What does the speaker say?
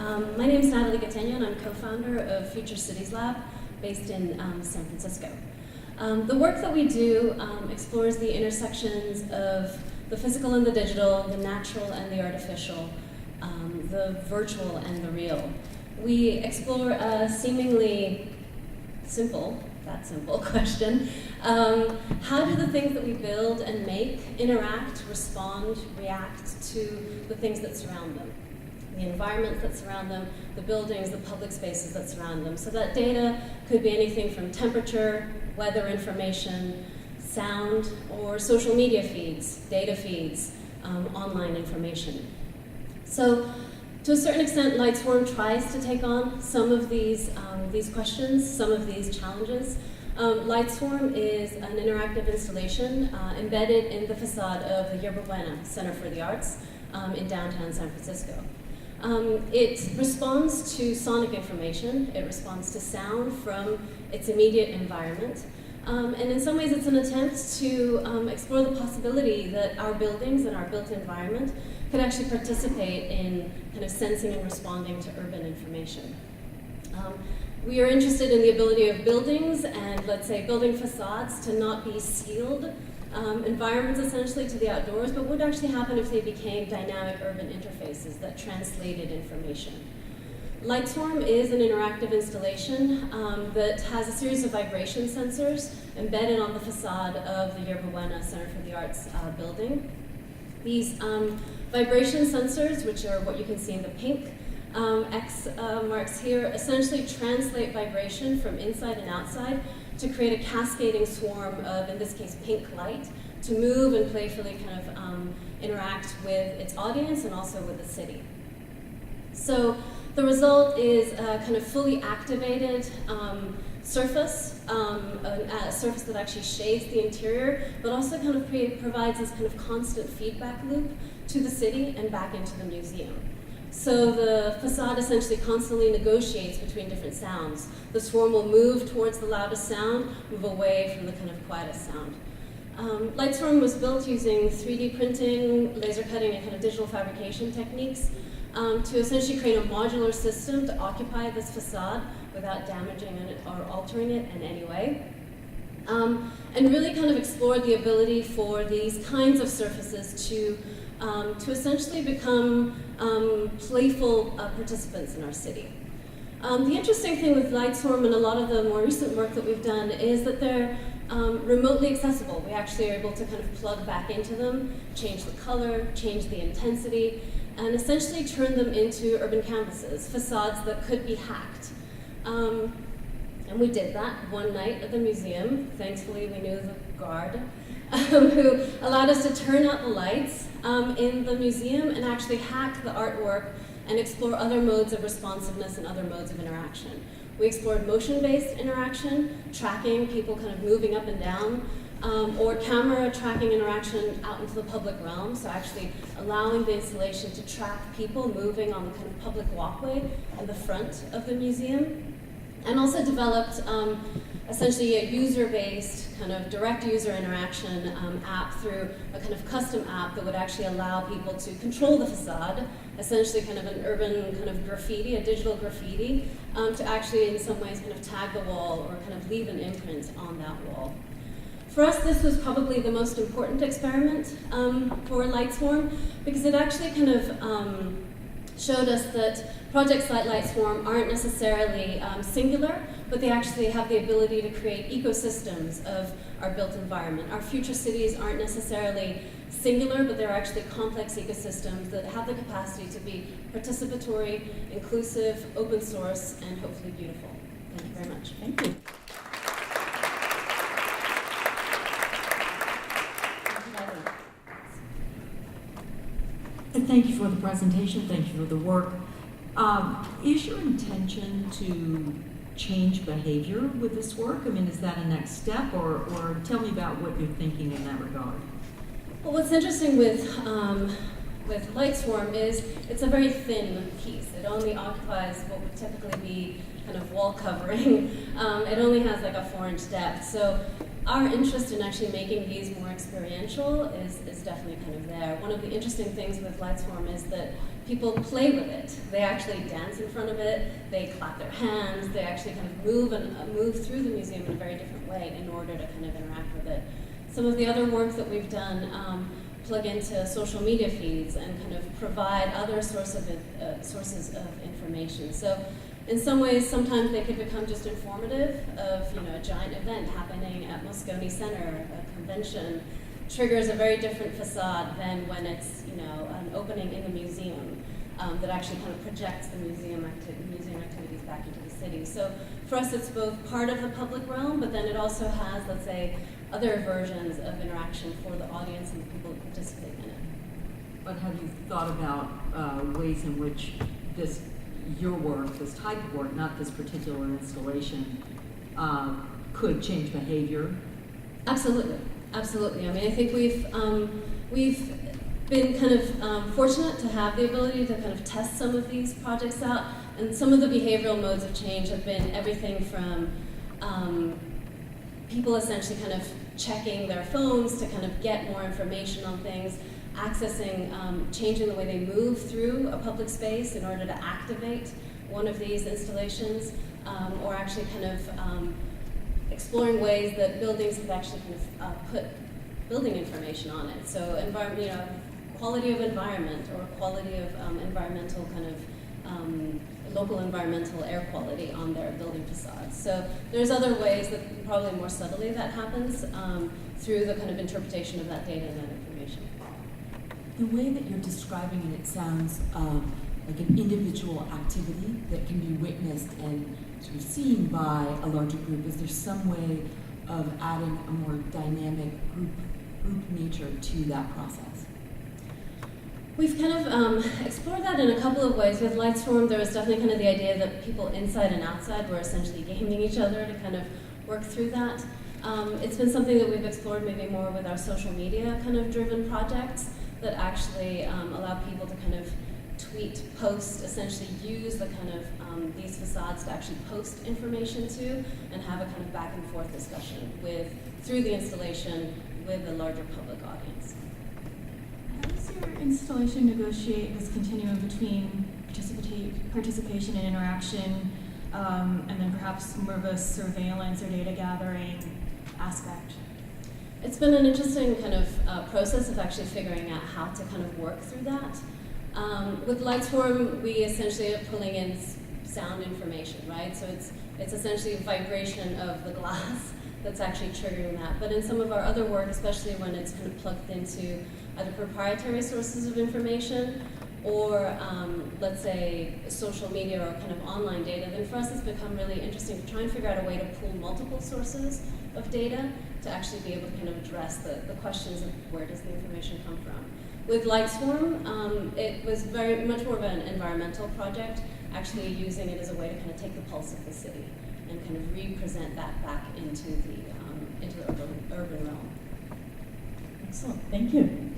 My name is Nataly Gattegno, and I'm co-founder of Future Cities Lab, based in San Francisco. The work that we do explores the intersections of the physical and the digital, the natural and the artificial, the virtual and the real. We explore a seemingly simple question. How do the things that we build and make interact, respond, react to the things that surround them? The environments that surround them, the buildings, the public spaces that surround them. So that data could be anything from temperature, weather information, sound, or social media feeds, data feeds, online information. So to a certain extent, Lightswarm tries to take on some of these questions, some of these challenges. Lightswarm is an interactive installation embedded in the facade of the Yerba Buena Center for the Arts in downtown San Francisco. It responds to sonic information, it responds to sound from its immediate environment, and in some ways it's an attempt to explore the possibility that our buildings and our built environment could actually participate in kind of sensing and responding to urban information. We are interested in the ability of buildings and, let's say, building facades to not be sealed environments essentially to the outdoors, but what would actually happen if they became dynamic urban interfaces that translated information. Lightswarm is an interactive installation that has a series of vibration sensors embedded on the facade of the Yerba Buena Center for the Arts building. These vibration sensors, which are what you can see in the pink X marks here, essentially translate vibration from inside and outside to create a cascading swarm of, in this case, pink light, to move and playfully kind of interact with its audience and also with the city. So the result is a kind of fully activated surface, a surface that actually shades the interior, but also kind of provides this kind of constant feedback loop to the city and back into the museum. So the facade essentially constantly negotiates between different sounds. The swarm will move towards the loudest sound, move away from the kind of quietest sound. Lightswarm was built using 3D printing, laser cutting, and kind of digital fabrication techniques to essentially create a modular system to occupy this facade without damaging it or altering it in any way. And really kind of explored the ability for these kinds of surfaces to essentially become playful participants in our city. The interesting thing with Lightswarm and a lot of the more recent work that we've done is that they're remotely accessible. We actually are able to kind of plug back into them, change the color, change the intensity, and essentially turn them into urban canvases, facades that could be hacked. And we did that one night at the museum. Thankfully, we knew the guard who allowed us to turn out the lights in the museum and actually hack the artwork and explore other modes of responsiveness and other modes of interaction. We explored motion-based interaction, tracking people kind of moving up and down, or camera tracking interaction out into the public realm, so actually allowing the installation to track people moving on the kind of public walkway in the front of the museum. And also developed essentially a user-based kind of direct user interaction app through a kind of custom app that would actually allow people to control the facade, essentially kind of an urban kind of graffiti, a digital graffiti, to actually in some ways kind of tag the wall or kind of leave an imprint on that wall. For us, this was probably the most important experiment for Lightswarm because it actually kind of showed us that projects like Lightswarm aren't necessarily singular, but they actually have the ability to create ecosystems of our built environment. Our future cities aren't necessarily singular, but they're actually complex ecosystems that have the capacity to be participatory, inclusive, open source, and hopefully beautiful. Thank you very much. Thank you. Thank you for the presentation. Thank you for the work. Is your intention to change behavior with this work? I mean, is that a next step, or tell me about what you're thinking in that regard? Well, what's interesting with Lightswarm is it's a very thin piece. It only occupies what would typically be kind of wall covering. It only has like a 4-inch depth. So our interest in actually making these more experiential is definitely kind of there. One of the interesting things with Lightswarm is that people play with it. They actually dance in front of it, they clap their hands, they actually kind of move through the museum in a very different way in order to kind of interact with it. Some of the other work that we've done plug into social media feeds and kind of provide other sources of information. So in some ways, sometimes they could become just informative of, a giant event happening at Moscone Center, a convention, triggers a very different facade than when it's, an opening in the museum that actually kind of projects the museum activities back into the city. So for us, it's both part of the public realm, but then it also has, let's say, other versions of interaction for the audience and the people who participate in it. But have you thought about ways in which your work, this type of work, not this particular installation, could change behavior? Absolutely, absolutely. I mean, I think we've been kind of fortunate to have the ability to kind of test some of these projects out, and some of the behavioral modes of change have been everything from people essentially kind of checking their phones to kind of get more information on things, accessing, changing the way they move through a public space in order to activate one of these installations, or actually kind of exploring ways that buildings have actually kind of put building information on it. So quality of environment or quality of environmental kind of local environmental air quality on their building facades. So there's other ways that probably more subtly that happens through the kind of interpretation of that data and that information. The way that you're describing it sounds like an individual activity that can be witnessed and sort of seen by a larger group. Is there some way of adding a more dynamic group nature to that process? We've kind of explored that in a couple of ways. With Lightswarm, there was definitely kind of the idea that people inside and outside were essentially gaming each other to kind of work through that. It's been something that we've explored maybe more with our social media kind of driven projects that actually allow people to kind of tweet, post, essentially use the kind of these facades to actually post information to and have a kind of back and forth discussion through the installation with a larger public audience. How does your installation negotiate this continuum between participation and interaction, and then perhaps more of a surveillance or data gathering aspect? It's been an interesting kind of process of actually figuring out how to kind of work through that. With Lightswarm, we essentially are pulling in sound information, right? So it's essentially a vibration of the glass that's actually triggering that. But in some of our other work, especially when it's kind of plugged into either proprietary sources of information or, let's say, social media or kind of online data, then for us it's become really interesting to try and figure out a way to pool multiple sources of data to actually be able to kind of address the questions of where does the information come from. With Lightswarm, it was very much more of an environmental project, actually using it as a way to kind of take the pulse of the city and kind of represent that back into the urban realm. Excellent, thank you.